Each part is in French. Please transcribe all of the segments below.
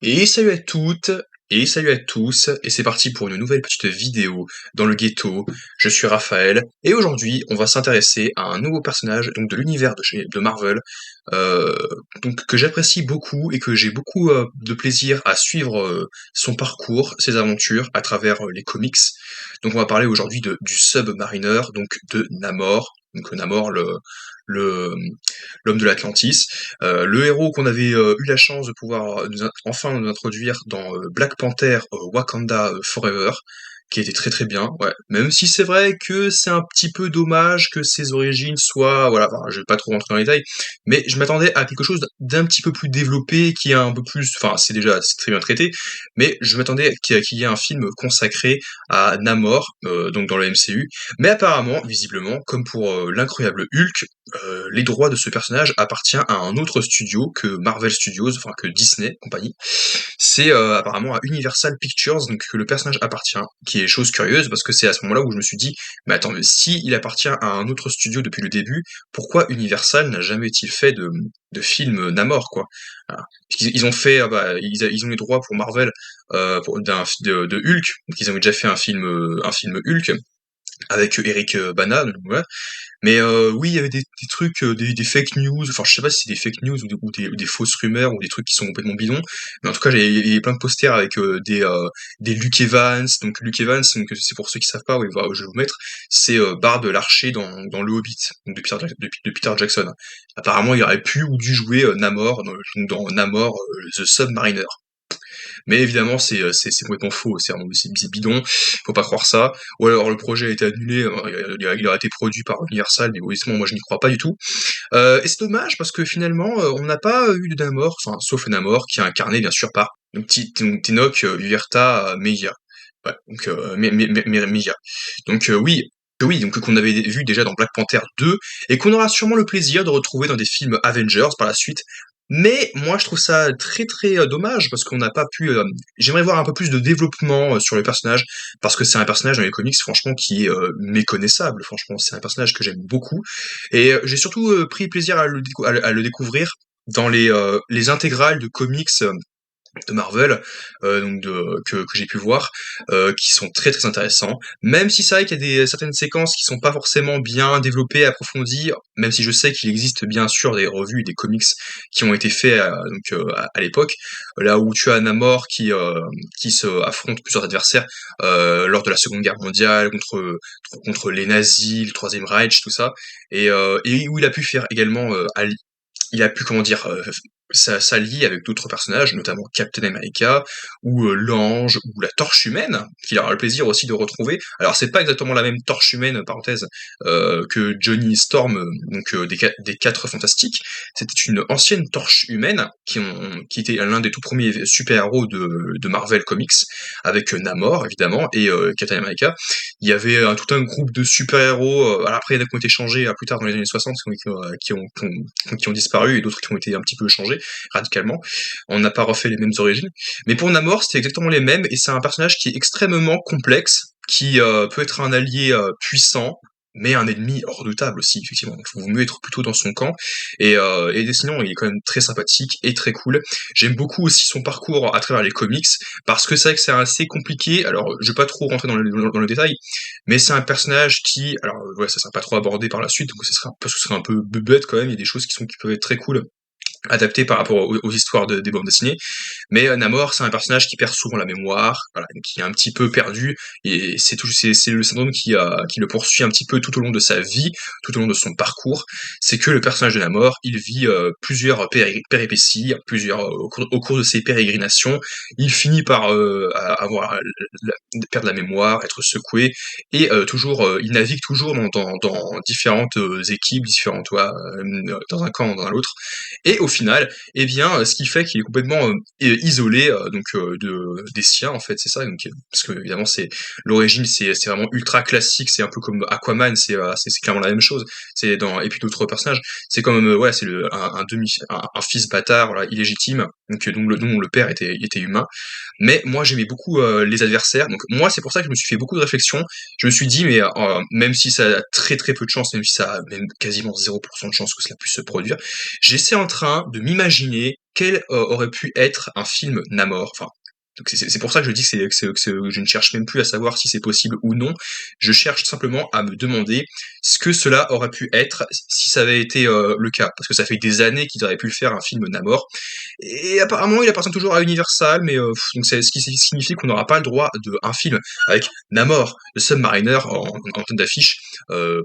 Et salut à toutes et salut à tous, et c'est parti pour une nouvelle petite vidéo dans le ghetto. Je suis Raphaël, et aujourd'hui on va s'intéresser à un nouveau personnage donc de l'univers de Marvel, euh, donc que j'apprécie beaucoup et que j'ai beaucoup de plaisir à suivre son parcours, ses aventures à travers les comics. Donc on va parler aujourd'hui du Submariner, donc de Namor. Donc Namor, le l'homme de l'Atlantis, le héros qu'on avait eu la chance de pouvoir enfin nous introduire dans Black Panther Wakanda Forever, qui était très très bien, ouais. Même si c'est vrai que c'est un petit peu dommage que ses origines soient, voilà, enfin, je vais pas trop rentrer dans les détails, mais je m'attendais à quelque chose d'un petit peu plus développé, qui est un peu plus, enfin c'est très bien traité, mais je m'attendais qu'il y ait un film consacré à Namor, donc dans le MCU, mais apparemment, visiblement, comme pour l'incroyable Hulk, les droits de ce personnage appartient à un autre studio que Marvel Studios, enfin que Disney compagnie. C'est apparemment à Universal Pictures, donc que le personnage appartient, qui est chose curieuse parce que c'est à ce moment-là où je me suis dit, mais attends, mais si il appartient à un autre studio depuis le début, pourquoi Universal n'a jamais il fait de film Namor, quoi. Voilà. Ils ont fait, ils ont les droits pour Marvel de Hulk, donc ils ont déjà fait un film Hulk avec Eric Bana, donc ouais. Mais oui, il y avait des trucs, des fake news, enfin je sais pas si c'est des fake news ou des fausses rumeurs ou des trucs qui sont complètement bidons, mais en tout cas il y avait plein de posters avec des Luke Evans. Donc Luke Evans, donc c'est pour ceux qui savent pas, oui, voilà, je vais vous mettre, c'est Bard l'archer dans le Hobbit, donc de Peter Jackson. Apparemment il aurait pu ou dû jouer Namor dans Namor The Submariner. Mais évidemment, c'est complètement faux, c'est bidon, faut pas croire ça. Ou alors le projet a été annulé, il a été produit par Universal, mais honnêtement, moi je n'y crois pas du tout. Et c'est dommage parce que finalement, on n'a pas eu de Namor, enfin, sauf Namor, qui est incarné bien sûr par Tenoch Huerta Meija. Ouais, donc Meija. Donc oui, donc qu'on avait vu déjà dans Black Panther 2, et qu'on aura sûrement le plaisir de retrouver dans des films Avengers par la suite. Mais moi, je trouve ça très très dommage parce qu'on n'a pas pu. J'aimerais voir un peu plus de développement sur le personnage parce que c'est un personnage dans les comics, franchement, qui est méconnaissable. Franchement, c'est un personnage que j'aime beaucoup et j'ai surtout pris plaisir à le découvrir dans les intégrales de comics de Marvel, que j'ai pu voir, qui sont très très intéressants. Même si c'est vrai qu'il y a certaines séquences qui sont pas forcément bien développées, approfondies, même si je sais qu'il existe bien sûr des revues et des comics qui ont été faits à l'époque, là où tu as Namor qui se affronte plusieurs adversaires lors de la Seconde Guerre mondiale contre les nazis, le Troisième Reich, tout ça, et où il a pu faire également il a pu, comment dire, s'allier avec d'autres personnages, notamment Captain America, ou l'Ange, ou la Torche Humaine, qu'il aura le plaisir aussi de retrouver. Alors c'est pas exactement la même Torche Humaine, parenthèse, que Johnny Storm, des Quatre Fantastiques. C'était une ancienne Torche Humaine, qui était l'un des tout premiers super-héros de Marvel Comics, avec Namor, évidemment, et Captain America. Il y avait tout un groupe de super-héros, après il y en a qui ont été changés plus tard dans les années 60, qui ont disparu, et d'autres qui ont été un petit peu changés radicalement. On n'a pas refait les mêmes origines. Mais pour Namor, c'était exactement les mêmes, et c'est un personnage qui est extrêmement complexe, qui peut être un allié puissant, mais un ennemi redoutable aussi, effectivement. Donc, il vaut mieux être plutôt dans son camp. Et sinon, il est quand même très sympathique et très cool. J'aime beaucoup aussi son parcours à travers les comics, parce que c'est vrai que c'est assez compliqué. Alors, je vais pas trop rentrer dans le détail, mais c'est un personnage qui, alors ouais, ça sera pas trop abordé par la suite, donc parce que ce serait un peu bête quand même. Il y a des choses qui peuvent être très cool adapté par rapport aux histoires des bandes dessinées. Mais Namor, c'est un personnage qui perd souvent la mémoire, voilà, qui est un petit peu perdu, et c'est le syndrome qui le poursuit un petit peu tout au long de sa vie, tout au long de son parcours. C'est que le personnage de Namor, il vit plusieurs péripéties, au cours de ses pérégrinations, il finit par perdre la mémoire, être secoué, et il navigue toujours dans différentes équipes, dans un camp, dans l'autre, et au final, eh bien, ce qui fait qu'il est complètement isolé des siens, en fait, c'est ça. Donc, parce que évidemment, c'est l'origine, c'est vraiment ultra classique. C'est un peu comme Aquaman, c'est clairement la même chose. Et puis d'autres personnages, c'est comme ouais, c'est un fils bâtard, voilà, illégitime, dont le père était humain. Mais moi, j'aimais beaucoup les adversaires. Donc moi, c'est pour ça que je me suis fait beaucoup de réflexions. Je me suis dit, mais même si ça a très très peu de chance, même si ça a même quasiment 0% de chance que cela puisse se produire, j'essaie en train de m'imaginer quel aurait pu être un film Namor. Enfin, donc c'est pour ça que je dis que je ne cherche même plus à savoir si c'est possible ou non. Je cherche simplement à me demander ce que cela aurait pu être si ça avait été le cas. Parce que ça fait des années qu'ils auraient pu faire un film Namor. Et apparemment, il appartient toujours à Universal, mais donc c'est ce qui signifie qu'on n'aura pas le droit d'un film avec Namor, le Submariner, en tête d'affiche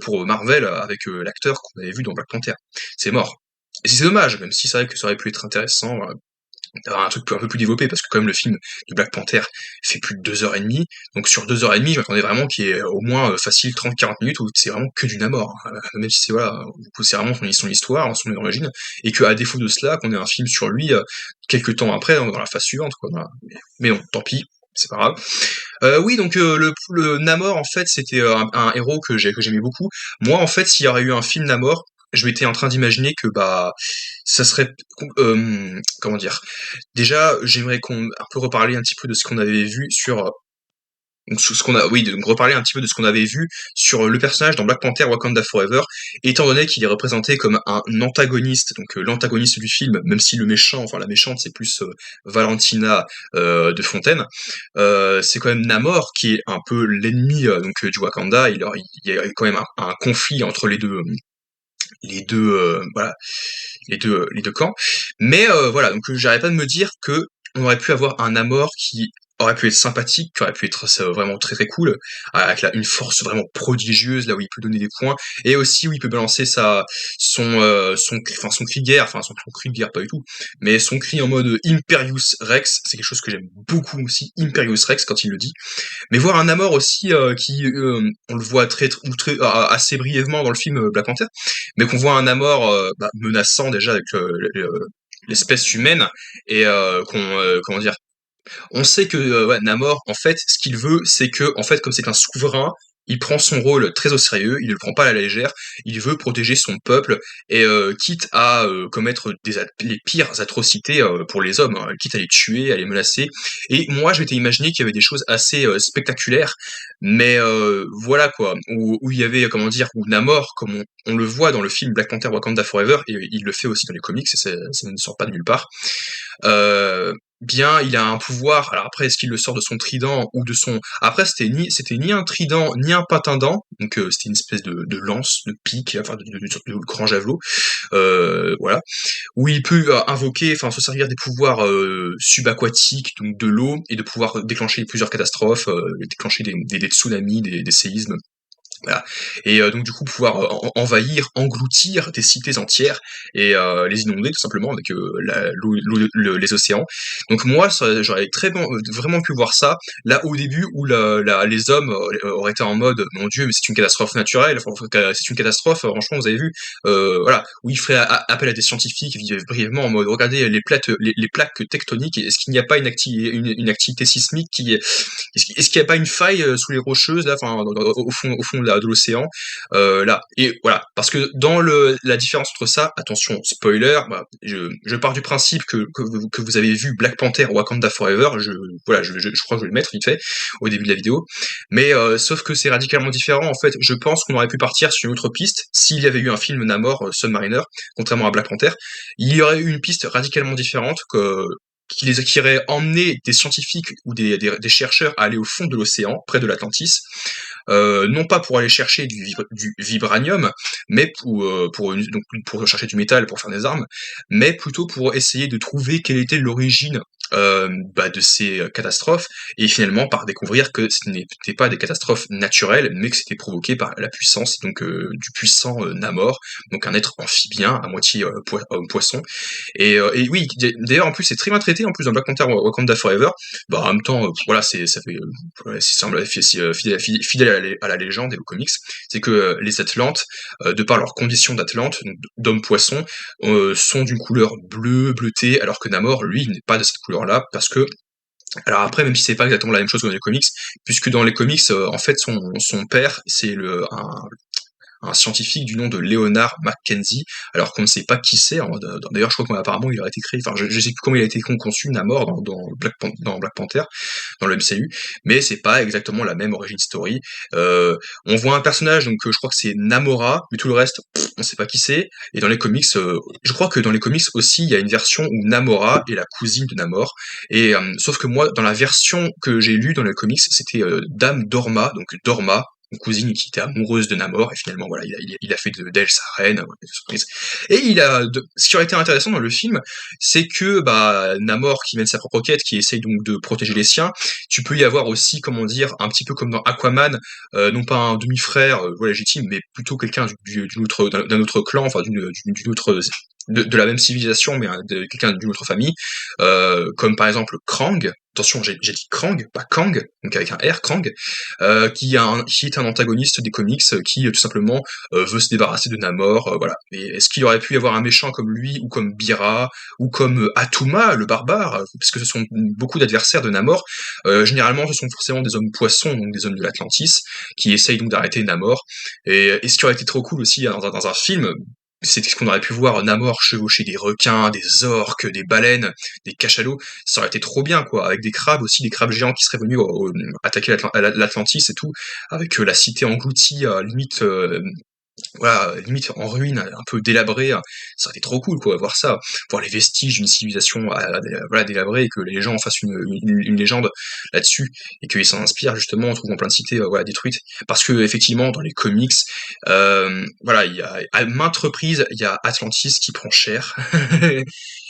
pour Marvel avec l'acteur qu'on avait vu dans Black Panther. C'est mort. Et c'est dommage, même si c'est vrai que ça aurait pu être intéressant d'avoir un truc un peu plus développé, parce que quand même le film de Black Panther fait plus de 2 heures et demie, donc sur 2 heures et demie, je m'attendais vraiment qu'il y ait au moins facile 30-40 minutes où c'est vraiment que du Namor, hein. Même si c'est voilà, du coup, c'est vraiment son histoire, son origine, et que à défaut de cela, qu'on ait un film sur lui quelques temps après, dans la phase suivante, quoi. Voilà. Mais bon, tant pis, c'est pas grave. Oui, donc le Namor, en fait, c'était un héros que j'aimais beaucoup. Moi, en fait, s'il y aurait eu un film Namor, je m'étais en train d'imaginer que bah ça serait comment dire. Déjà, j'aimerais qu'on un peu reparler un petit peu de ce qu'on avait vu sur donc ce qu'on a, oui, de reparler un petit peu de ce qu'on avait vu sur le personnage dans Black Panther Wakanda Forever, étant donné qu'il est représenté comme un antagoniste, donc l'antagoniste du film, même si le méchant, enfin la méchante, c'est plus Valentina de Fontaine, c'est quand même Namor qui est un peu l'ennemi du Wakanda. Il y a quand même un conflit entre voilà, les deux camps. Mais voilà, donc j'arrête pas de me dire que on aurait pu avoir un Namor qui aurait pu être sympathique, qui aurait pu être vraiment très très cool, avec une force vraiment prodigieuse, là où il peut donner des points, et aussi où il peut balancer son cri de guerre, enfin son cri de guerre pas du tout, mais son cri en mode Imperius Rex, c'est quelque chose que j'aime beaucoup aussi, Imperius Rex quand il le dit. Mais voir un Namor aussi on le voit assez brièvement dans le film Black Panther, mais qu'on voit un Namor menaçant déjà avec l'espèce humaine et comment dire, on sait que ouais, Namor, en fait, ce qu'il veut, c'est que, en fait, comme c'est un souverain, il prend son rôle très au sérieux, il ne le prend pas à la légère, il veut protéger son peuple, et quitte à commettre les pires atrocités pour les hommes, hein, quitte à les tuer, à les menacer. Et moi, je m'étais imaginé qu'il y avait des choses assez spectaculaires, mais voilà quoi, où il y avait, comment dire, où Namor, comme on le voit dans le film Black Panther Wakanda Forever, et il le fait aussi dans les comics, et ça ne sort pas de nulle part, euh, bien, il a un pouvoir. Alors après, est-ce qu'il le sort de son trident ou de son... Après, c'était ni un trident, ni un patindant. Donc c'était une espèce de lance, de pique, enfin de grand javelot. Voilà. Où il peut invoquer, enfin se servir des pouvoirs subaquatiques, donc de l'eau, et de pouvoir déclencher plusieurs catastrophes, déclencher des tsunamis, des séismes. Voilà. Et donc du coup pouvoir envahir, engloutir des cités entières et les inonder tout simplement avec les océans. Donc moi j'aurais vraiment pu voir ça là au début où les hommes auraient été en mode mon Dieu mais c'est une catastrophe naturelle, enfin, c'est une catastrophe. Franchement vous avez vu voilà où il ferait appel à des scientifiques brièvement en mode regardez les plaques tectoniques, est-ce qu'il n'y a pas une activité sismique est-ce qu'il n'y a pas une faille sous les rocheuses là, enfin au fond de l'océan là. Et voilà, parce que dans la différence entre ça, attention, spoiler, bah, je pars du principe que vous avez vu Black Panther Wakanda Forever, voilà, je crois que je vais le mettre vite fait au début de la vidéo, mais sauf que c'est radicalement différent en fait. Je pense qu'on aurait pu partir sur une autre piste s'il y avait eu un film Namor Submariner, contrairement à Black Panther. Il y aurait eu une piste radicalement différente qui aurait emmené des scientifiques ou des chercheurs à aller au fond de l'océan, près de l'Atlantis, non pas pour aller chercher du vibranium, mais pour chercher du métal pour faire des armes, mais plutôt pour essayer de trouver quelle était l'origine de ces catastrophes, et finalement par découvrir que ce n'étaient pas des catastrophes naturelles, mais que c'était provoqué par la puissance du puissant Namor, donc un être amphibien à moitié poisson. Et oui, d'ailleurs en plus c'est très bien traité en plus dans Black Panther Wakanda Forever. Bah, en même temps, voilà, ça fait semble fidèle à la légende et aux comics, c'est que les Atlantes, de par leur condition d'Atlante, d'homme-poisson, sont d'une couleur bleutée, alors que Namor, lui, n'est pas de cette couleur-là, parce que alors après, même si c'est pas exactement la même chose que dans les comics, puisque dans les comics, en fait, son père, c'est un scientifique du nom de Leonard Mackenzie, alors qu'on ne sait pas qui c'est, hein. D'ailleurs je crois qu'apparemment il aurait été créé, enfin je sais plus comment il a été conçu, Namor, dans Black Panther, dans le MCU, mais c'est pas exactement la même origin story. On voit un personnage, donc je crois que c'est Namora, mais tout le reste, on sait pas qui c'est, et dans les comics, je crois que dans les comics aussi, il y a une version où Namora est la cousine de Namor, et sauf que moi, dans la version que j'ai lue dans les comics, c'était Dame Dorma, donc Dorma, une cousine qui était amoureuse de Namor, et finalement, voilà, il a fait d'elle sa reine, surprise. Et ce qui aurait été intéressant dans le film, c'est que, bah, Namor qui mène sa propre quête, qui essaye donc de protéger les siens, tu peux y avoir aussi, comment dire, un petit peu comme dans Aquaman, non pas un demi-frère, légitime, mais plutôt quelqu'un d'un autre clan, enfin d'une autre, de la même civilisation, mais quelqu'un d'une autre famille, comme par exemple Krang. Attention, j'ai dit Krang, pas Kang, donc avec un R, Krang, qui est un antagoniste des comics, qui tout simplement veut se débarrasser de Namor, voilà. Et est-ce qu'il aurait pu y avoir un méchant comme lui, ou comme Bira, ou comme Atuma, le barbare, parce que ce sont beaucoup d'adversaires de Namor. Généralement, ce sont forcément des hommes poissons, donc des hommes de l'Atlantis, qui essayent donc d'arrêter Namor. Et ce qui aurait été trop cool aussi dans un film, c'est ce qu'on aurait pu voir Namor chevaucher des requins, des orques, des baleines, des cachalots. Ça aurait été trop bien, quoi, avec des crabes aussi, des crabes géants qui seraient venus attaquer l'Atlantis et tout, avec la cité engloutie, limite voilà, limite en ruine, un peu délabré, ça aurait été trop cool, quoi, voir ça, voir les vestiges d'une civilisation voilà, délabrée, et que les gens fassent une légende là-dessus, et qu'ils s'en inspirent justement en trouvant plein de cités voilà, détruites. Parce que effectivement, dans les comics, voilà, il y a à maintes reprises, il y a Atlantis qui prend cher.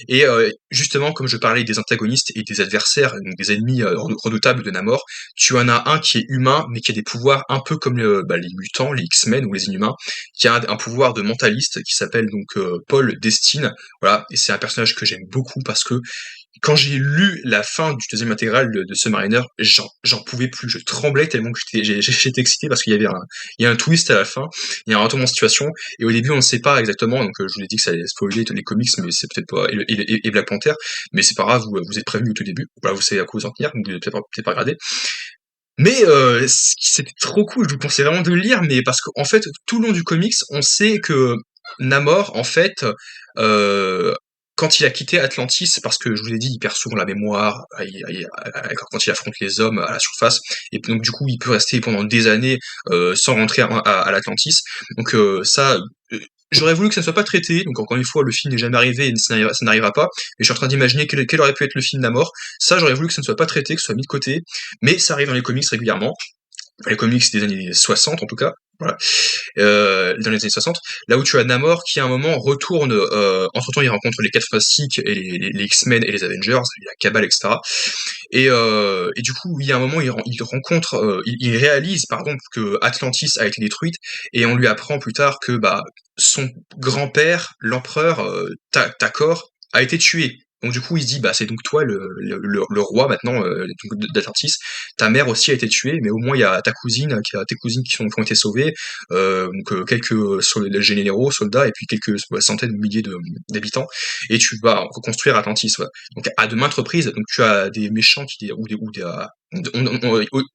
Et justement, comme je parlais des antagonistes et des adversaires, donc des ennemis redoutables de Namor, tu en as un qui est humain, mais qui a des pouvoirs un peu comme les mutants, les X-Men ou les Inhumains, qui a un pouvoir de mentaliste qui s'appelle donc Paul Destine. Voilà, et c'est un personnage que j'aime beaucoup parce que quand j'ai lu la fin du deuxième intégral de Submariner, j'en pouvais plus, je tremblais tellement que j'étais excité parce il y a un twist à la fin, il y a un retournement de situation, et au début on ne sait pas exactement, donc je vous ai dit que ça allait spoiler les comics, mais c'est peut-être pas, et Black Panther, mais c'est pas grave, vous êtes prévenus au tout début, voilà, vous savez à quoi vous en tenir, donc vous n'avez peut-être pas regardé. Mais c'était trop cool, je vous conseille vraiment de le lire, mais parce qu'en fait, tout le long du comics, on sait que Namor, en fait, euh, quand il a quitté Atlantis, parce que je vous l'ai dit, il perd souvent la mémoire quand il affronte les hommes à la surface, et donc du coup, il peut rester pendant des années sans rentrer à l'Atlantis. Donc ça, j'aurais voulu que ça ne soit pas traité, donc encore une fois, le film n'est jamais arrivé et ça n'arrivera pas, mais je suis en train d'imaginer quel aurait pu être le film Namor. Ça, j'aurais voulu que ça ne soit pas traité, que ce soit mis de côté, mais ça arrive dans les comics régulièrement. Les comics des années 60 en tout cas, voilà, dans les années 60, là où tu as Namor qui à un moment retourne, entre-temps il rencontre les 4 Fantastiques et les X-Men et les Avengers, la Cabale, etc. Et du coup, il y a un moment, il rencontre, il réalise, pardon, que Atlantis a été détruite, et on lui apprend plus tard que bah, son grand-père, l'empereur Takor, a été tué. Donc du coup, il se dit, bah c'est donc toi le roi maintenant d'Atlantis. Ta mère aussi a été tuée, mais au moins il y a tes cousines qui ont été sauvées, donc quelques généraux, soldats, et puis quelques centaines de milliers d'habitants, et tu vas reconstruire Atlantis. Ouais. Donc à de maintes reprises, donc tu as des méchants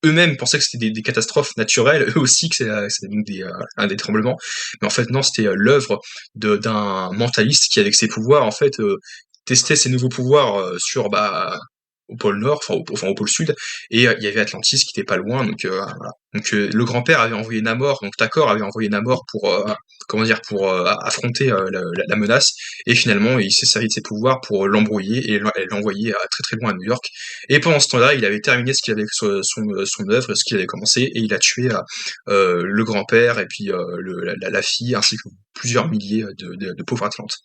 eux-mêmes pensaient que c'était des catastrophes naturelles, eux aussi que c'est donc un des tremblements, mais en fait non, c'était l'œuvre d'un mentaliste qui avec ses pouvoirs en fait testait ses nouveaux pouvoirs sur bah au pôle Nord, enfin au pôle Sud, et il y avait Atlantis qui était pas loin, donc voilà. Donc le grand-père avait envoyé Namor, donc Takor avait envoyé Namor pour comment dire, pour affronter la menace, et finalement il s'est servi de ses pouvoirs pour l'embrouiller et l'envoyer très très loin à New York. Et pendant ce temps-là, il avait terminé ce qu'il avait son œuvre, ce qu'il avait commencé, et il a tué le grand-père et puis la fille ainsi que plusieurs milliers de pauvres Atlantes.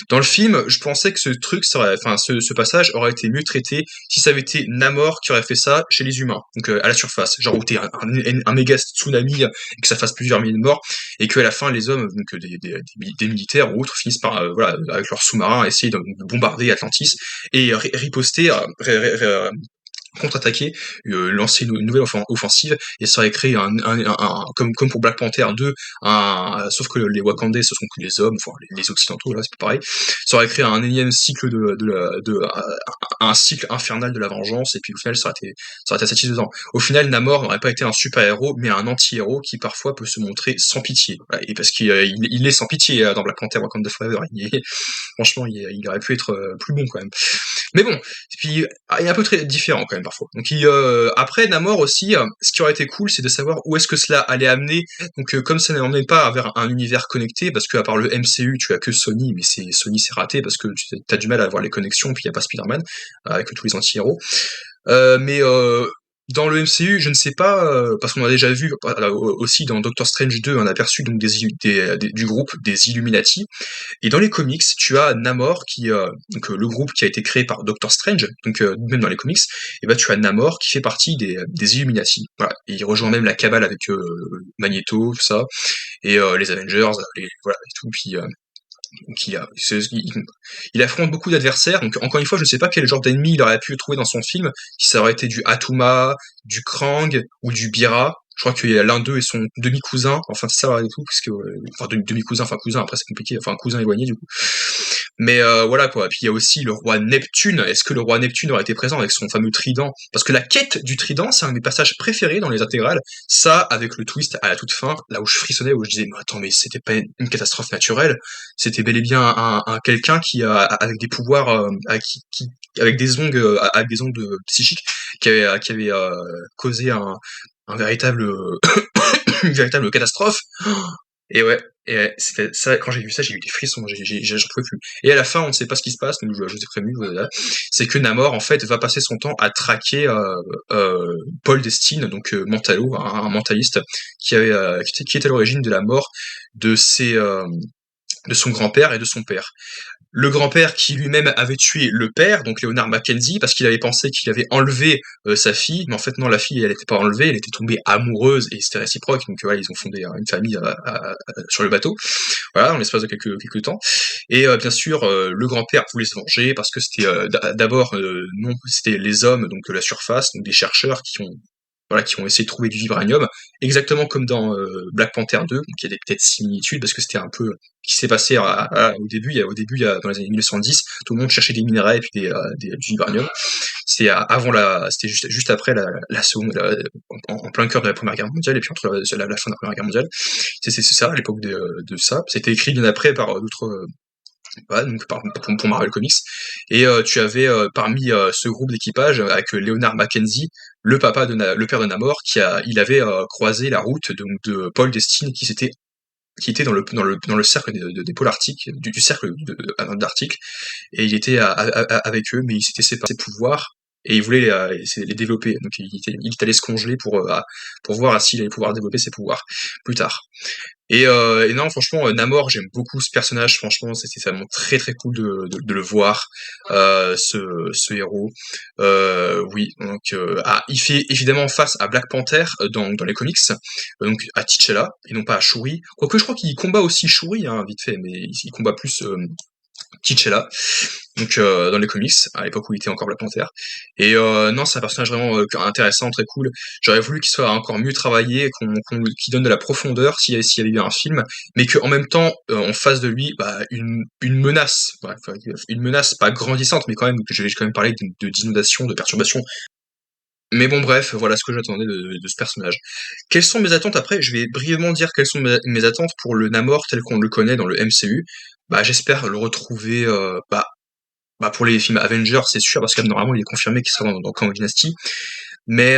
Dans le film, je pensais que ce passage aurait été mieux traité si ça avait été Namor qui aurait fait ça chez les humains, donc à la surface, genre où t'es un méga tsunami et que ça fasse plusieurs milliers de morts, et qu'à la fin les hommes, donc des militaires ou autres, finissent par voilà, avec leurs sous-marins essayer de bombarder Atlantis et riposter, contre-attaquer, lancer une nouvelle offensive, et ça aurait créé comme pour Black Panther 2, sauf que les Wakandais ce sont que les hommes, enfin les occidentaux là c'est pas pareil, ça aurait créé un énième cycle un cycle infernal de la vengeance, et puis au final ça aurait été satisfaisant. Au final, Namor n'aurait pas été un super-héros, mais un anti-héros qui parfois peut se montrer sans pitié. Voilà, et parce qu'il est sans pitié dans Black Panther Wakanda Forever. Franchement, il aurait pu être plus bon quand même. Mais bon, et puis il est un peu très différent quand même parfois. Donc après Namor aussi, ce qui aurait été cool, c'est de savoir où est-ce que cela allait amener. Donc comme ça n'emmène pas vers un univers connecté, parce qu'à part le MCU, tu as que Sony, mais Sony c'est raté parce que tu as du mal à avoir les connexions, puis il y a pas Spider-Man avec tous les anti-héros. Mais dans le MCU, je ne sais pas, parce qu'on a déjà vu aussi dans Doctor Strange 2 un aperçu donc du groupe des Illuminati. Et dans les comics, tu as Namor donc le groupe qui a été créé par Doctor Strange, donc même dans les comics, et ben tu as Namor qui fait partie des Illuminati. Voilà, et il rejoint même la cabale avec Magneto, tout ça, et les Avengers, voilà et tout. Puis donc il affronte beaucoup d'adversaires. Donc encore une fois, je ne sais pas quel genre d'ennemi il aurait pu trouver dans son film, si ça aurait été du Atuma, du Krang ou du Bira. Je crois qu'il y a l'un d'eux et son demi-cousin, enfin c'est ça et tout, parce que enfin demi-cousin, enfin cousin, après c'est compliqué, enfin cousin éloigné du coup. Mais voilà quoi. Puis il y a aussi le roi Neptune. Est-ce que le roi Neptune aurait été présent avec son fameux trident? Parce que la quête du trident, c'est un de mes passages préférés dans les intégrales. Ça, avec le twist à la toute fin, là où je frissonnais, où je disais, mais attends, mais c'était pas une catastrophe naturelle, c'était bel et bien un quelqu'un qui a avec des pouvoirs, avec des ongles, avec des ongles psychiques, qui avait causé un véritable, une véritable catastrophe. Et ouais, c'était ça, quand j'ai vu ça, j'ai eu des frissons, j'en pouvais plus. Et à la fin, on ne sait pas ce qui se passe, donc je vous ai prévenu, voilà. C'est que Namor, en fait, va passer son temps à traquer Paul Destine, donc Mentalo, un mentaliste, qui était à l'origine de la mort de de son grand-père et de son père. Le grand-père qui lui-même avait tué le père, donc Leonard Mackenzie, parce qu'il avait pensé qu'il avait enlevé sa fille, mais en fait non, la fille elle n'était pas enlevée, elle était tombée amoureuse et c'était réciproque, donc voilà, ils ont fondé une famille sur le bateau, voilà, en l'espace de quelques temps. Et bien sûr, le grand-père voulait se venger parce que c'était d'abord non, c'était les hommes donc de la surface, donc des chercheurs qui ont essayé de trouver du vibranium, exactement comme dans Black Panther 2, donc il y a des peut-être similitudes parce que c'était un peu ce qui s'est passé dans les années 1910, tout le monde cherchait des minerais et puis du vibranium. C'était juste après la seconde, en plein cœur de la Première Guerre mondiale et puis entre la fin de la Première Guerre mondiale. C'est ça à l'époque de ça. C'était écrit bien après par d'autres. Ouais, donc pour Marvel Comics. Et tu avais parmi ce groupe d'équipage avec Leonard Mackenzie, le père de Namor, il avait croisé la route de Paul Destine qui était dans le cercle des pôles arctiques, du cercle d'Arctique, et il était avec eux, mais il s'était séparé de ses pouvoirs et il voulait les développer. Donc il est allé se congeler pour voir s'il allait pouvoir développer ses pouvoirs plus tard. Et non, franchement, Namor, j'aime beaucoup ce personnage. Franchement, c'était vraiment très très cool de le voir, ce héros. Oui, donc il fait évidemment face à Black Panther dans les comics, donc à T'Challa et non pas à Shuri. Quoique je crois qu'il combat aussi Shuri, hein, vite fait, mais il combat plus T'Challa, donc dans les comics, à l'époque où il était encore Black Panther. Et non, c'est un personnage vraiment intéressant, très cool. J'aurais voulu qu'il soit encore mieux travaillé, qu'il donne de la profondeur s'il y avait eu un film, mais qu'en même temps, on fasse de lui une menace, ouais, enfin, une menace pas grandissante, mais quand même, je vais quand même parler d'inondation, de perturbation. Mais bon, bref, voilà ce que j'attendais de ce personnage. Quelles sont mes attentes après? Je vais brièvement dire quelles sont mes attentes pour le Namor tel qu'on le connaît dans le MCU. Bah, j'espère le retrouver pour les films Avengers, c'est sûr, parce que normalement il est confirmé qu'il sera dans Kang Dynasty. Mais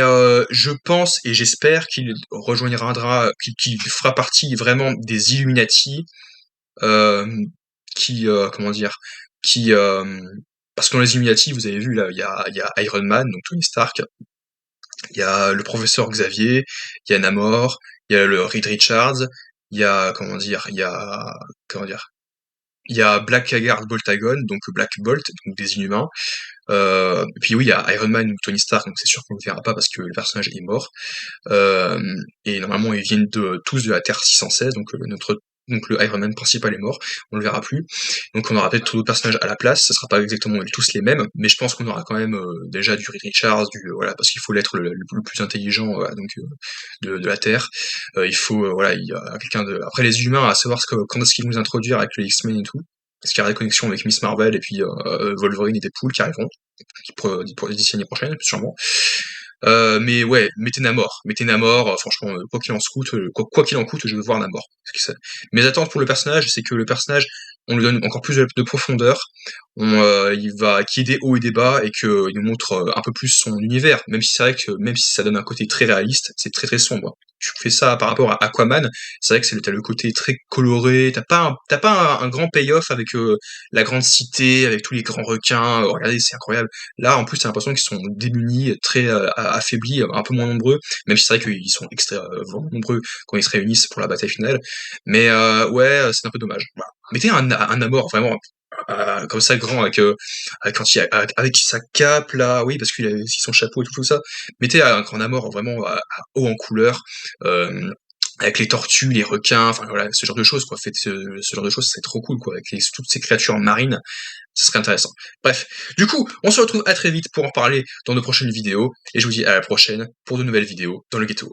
je pense et j'espère qu'il qu'il fera partie vraiment des Illuminati, euh, comment dire, qui, parce que dans les Illuminati, vous avez vu là, il y a Iron Man, donc Tony Stark, il y a le professeur Xavier, il y a Namor, il y a le Reed Richards, il y a comment dire, il y a Black Haggard Boltagon, donc Black Bolt, donc des Inhumains. Puis oui, il y a Iron Man ou Tony Stark, donc c'est sûr qu'on le verra pas parce que le personnage est mort. Et normalement, ils viennent tous de la Terre 616, donc notre donc le Iron Man principal est mort, on le verra plus. Donc on aura peut-être d'autres personnages à la place, ça sera pas exactement tous les mêmes, mais je pense qu'on aura quand même déjà du Reed Richards, voilà, parce qu'il faut l'être le plus intelligent donc de la Terre. Il faut voilà, il y a quelqu'un de. Après les humains, à savoir quand est-ce qu'ils vont nous introduire avec les X-Men et tout. Est-ce qu'il y aura des connexions avec Miss Marvel et puis Wolverine et Deadpool qui arriveront d'ici l'année prochaine, sûrement. Mais ouais, mettez Namor, franchement, quoi qu'il en coûte, quoi qu'il en coûte, je veux voir Namor. Mes attentes pour le personnage, c'est que le personnage, on lui donne encore plus de profondeur, qu'il y ait des hauts et des bas, et qu'il nous montre un peu plus son univers, même si c'est vrai que, même si ça donne un côté très réaliste, c'est très très sombre. Tu fais ça par rapport à Aquaman, c'est vrai que t'as le côté très coloré, t'as pas un grand payoff avec la grande cité, avec tous les grands requins, regardez, c'est incroyable. Là, en plus, t'as l'impression qu'ils sont démunis, très affaiblis, un peu moins nombreux, même si c'est vrai qu'ils sont vraiment nombreux quand ils se réunissent pour la bataille finale. Mais ouais, c'est un peu dommage. Voilà. Mettez un Namor vraiment comme ça grand avec sa cape là, oui, parce qu'il a aussi son chapeau et tout ça. Mettez un grand Namor vraiment haut en couleur. Euh, avec les tortues, les requins, enfin voilà, ce genre de choses quoi. Faites ce genre de choses, c'est trop cool quoi, avec toutes ces créatures marines, ça serait intéressant. Bref, du coup, on se retrouve à très vite pour en parler dans de prochaines vidéos, et je vous dis à la prochaine pour de nouvelles vidéos dans le ghetto.